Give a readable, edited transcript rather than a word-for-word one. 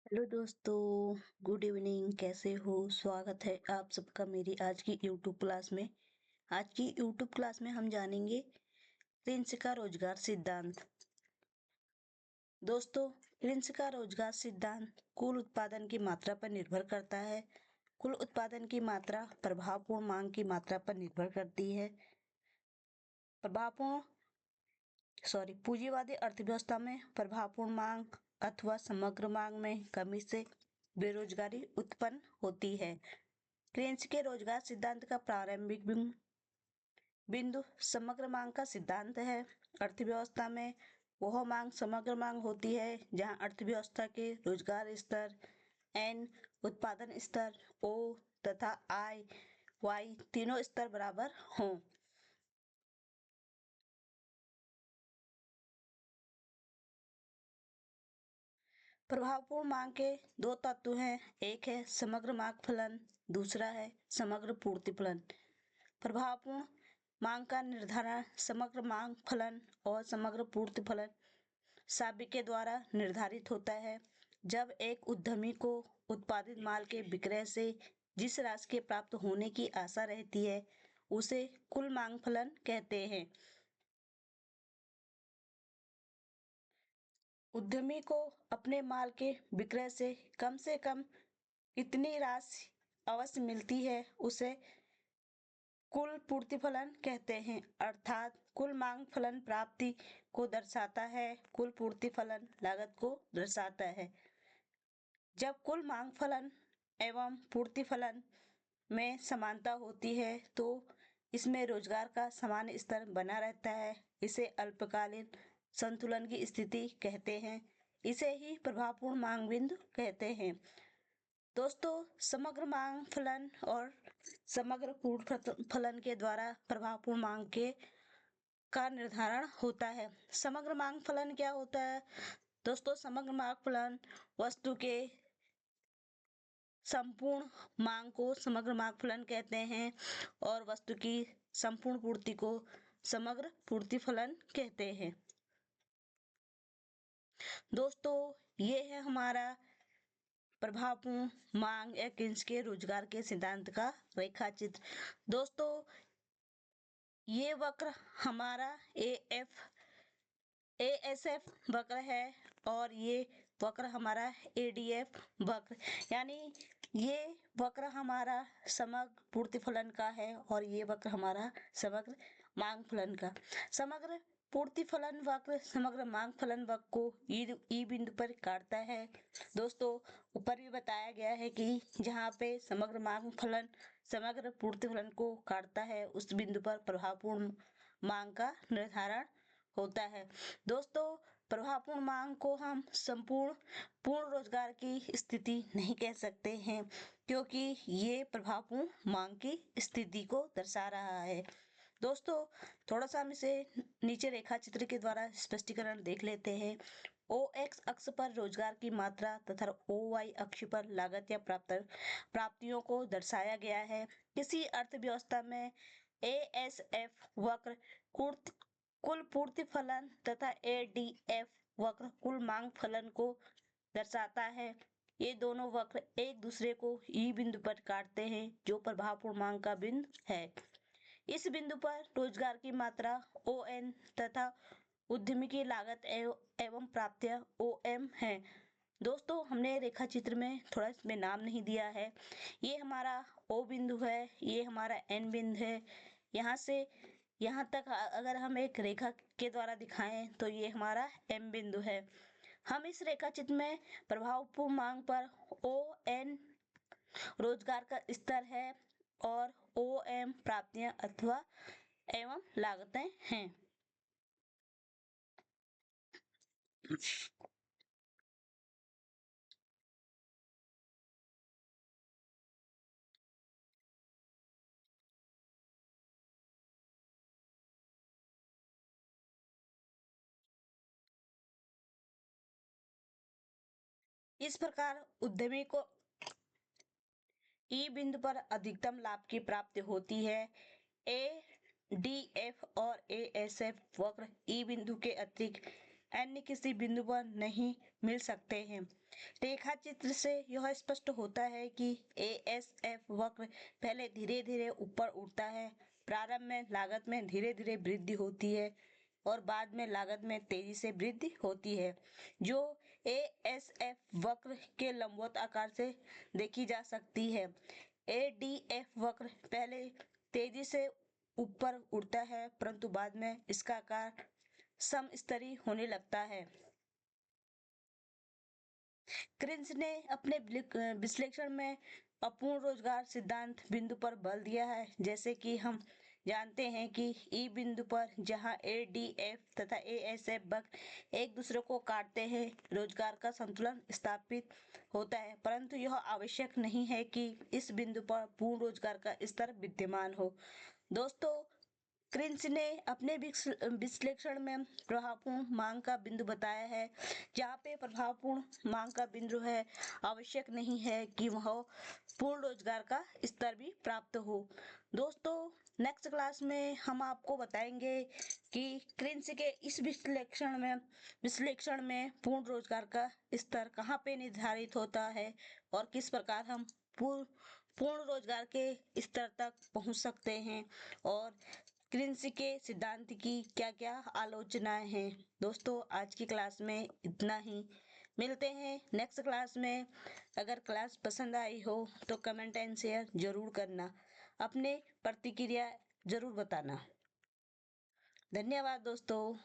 Hello दोस्तों, good evening. कैसे हो? स्वागत है आप सबका मेरी आज की यूट्यूब क्लास में। आज की यूट्यूब क्लास में हम जानेंगे प्रिंस का रोजगार सिद्धांत। दोस्तों, प्रिंस का रोजगार सिद्धांत कुल उत्पादन की मात्रा पर निर्भर करता है। कुल उत्पादन की मात्रा प्रभावपूर्ण मांग की मात्रा पर निर्भर करती है। पूंजीवादी अर्थव्यवस्था में प्रभावपूर्ण मांग अथवा समग्र मांग में कमी से बेरोजगारी उत्पन्न होती है। केन्स के रोजगार सिद्धांत का प्रारंभिक बिंदु समग्र मांग का सिद्धांत है। अर्थव्यवस्था में वह मांग समग्र मांग होती है जहां अर्थव्यवस्था के रोजगार स्तर N, उत्पादन स्तर O तथा I, Y तीनों स्तर बराबर हों। प्रभावपूर्ण मांग के दो तत्व हैं, एक है समग्र मांग फलन, दूसरा है समग्र पूर्ति फलन। प्रभावपूर्ण मांग का निर्धारण समग्र मांग फलन और समग्र पूर्ति फलन साबिके के द्वारा निर्धारित होता है। जब एक उद्यमी को उत्पादित माल के विक्रय से जिस राशि के प्राप्त होने की आशा रहती है उसे कुल मांग फलन कहते हैं। उद्यमी को अपने माल के विक्रय से कम इतनी राशि अवश्य मिलती है उसे कुल पूर्ति फलन कहते हैं, अर्थात कुल मांग फलन प्राप्ति को दर्शाता है, कुल पूर्ति फलन लागत को दर्शाता है। जब कुल मांग फलन एवं पूर्ति फलन में समानता होती है तो इसमें रोजगार का समान स्तर बना रहता है। इसे अल्पकालीन संतुलन की स्थिति कहते हैं। इसे ही प्रभावपूर्ण मांग बिंदु कहते हैं। दोस्तों, समग्र मांग फलन और समग्र पूर्ति फलन के द्वारा प्रभावपूर्ण मांग का निर्धारण होता है। समग्र मांग फलन क्या होता है? दोस्तों, समग्र मांग फलन वस्तु के संपूर्ण मांग को समग्र मांग फलन कहते हैं और वस्तु की संपूर्ण पूर्ति को समग्र पूर्ति फलन कहते हैं। दोस्तों, ये है हमारा प्रभावपूर्ण मांग या केन्स के रोजगार के सिद्धांत का रेखा चित्र। दोस्तों, ये वक्र हमारा ASF वक्र है और ये वक्र हमारा ADF वक्र, यानी ये वक्र हमारा समग्र पूर्ति फलन का है और ये वक्र हमारा समग्र मांग फलन का। समग्र पूर्ति फलन वक्र समग्र मांग फलन वक्र को ई बिंदु पर काटता है। दोस्तों, ऊपर भी बताया गया है कि जहाँ पे समग्र मांग फलन समग्र पूर्ति फलन को काटता है उस बिंदु पर प्रभावपूर्ण मांग का निर्धारण होता है। दोस्तों, प्रभावपूर्ण मांग को हम पूर्ण रोजगार की स्थिति नहीं कह सकते हैं क्योंकि ये प्रभावपूर्ण मांग की स्थिति को दर्शा रहा है। दोस्तों, थोड़ा सा हम इसे नीचे रेखा चित्र के द्वारा स्पष्टीकरण देख लेते हैं। OX अक्ष पर रोजगार की मात्रा तथा OY अक्ष पर लागत या प्राप्तियों को दर्शाया गया है। किसी अर्थव्यवस्था में ASF वक्र कुल पूर्ति फलन तथा ADF वक्र कुल मांग फलन को दर्शाता है। ये दोनों वक्र एक दूसरे को ई बिंदु पर काटते हैं जो प्रभावपूर्ण मांग का बिंदु है। इस बिंदु पर रोजगार की मात्रा ON तथा उद्यमी की लागत एवं प्राप्तियां OM है। दोस्तों, हमने रेखा चित्र में थोड़ा इसमें नाम नहीं दिया है। ये हमारा O बिंदु है, ये हमारा N बिंदु है। यहाँ से यहाँ तक अगर हम एक रेखा के द्वारा दिखाएं तो ये हमारा M बिंदु है। हम इस रेखा चित्र में प्रभावपूर्ण मांग पर ON रोजगार का स्तर है और OM प्राप्तियां अथवा एवं लागतें हैं। इस प्रकार उद्यमी को ई बिंदु पर अधिकतम लाभ की प्राप्ति होती है। ADF और ASF वक्र ई बिंदु के अतिरिक्त अन्य किसी बिंदु पर नहीं मिल सकते हैं। रेखा चित्र से यह स्पष्ट होता है कि ASF वक्र पहले धीरे धीरे ऊपर उठता है। प्रारंभ में लागत में धीरे धीरे वृद्धि होती है और बाद में लागत में तेजी से वृद्धि होती है, जो ASF वक्र के लंबवत आकार से देखी जा सकती है। ADF वक्र पहले तेजी से ऊपर उठता है, परंतु बाद में इसका आकार समस्तरीय होने लगता है। क्रिंच ने अपने विश्लेषण में अपूर्ण रोजगार सिद्धांत बिंदु पर बल दिया है। जैसे कि हम जानते हैं कि ई बिंदु पर जहां ADF तथा ASF वक्र एक दूसरे को काटते हैं, रोजगार का संतुलन स्थापित होता है, परंतु यह आवश्यक नहीं है कि इस बिंदु पर पूर्ण रोजगार का स्तर विद्यमान हो। दोस्तों, क्रिंच ने अपने विश्लेषण में प्रभावपूर्ण मांग का बिंदु बताया है। जहाँ पे प्रभावपूर्ण मांग का बिंदु है, आवश्यक नहीं है कि वह पूर्ण रोजगार का स्तर भी प्राप्त हो। दोस्तों, नेक्स्ट क्लास में हम आपको बताएंगे कि क्रिंच के इस विश्लेषण में पूर्ण रोजगार का स्तर कहाँ पे निर्धारित होता है और किस प्रकार हम पूर्ण रोजगार के स्तर तक पहुंच सकते हैं, और क्रिंच के सिद्धांत की क्या क्या आलोचनाएं हैं। दोस्तों, आज की क्लास में इतना ही। मिलते हैं नेक्स्ट क्लास में। अगर क्लास पसंद आई हो तो कमेंट एंड शेयर जरूर करना, अपने प्रतिक्रिया जरूर बताना। धन्यवाद दोस्तों।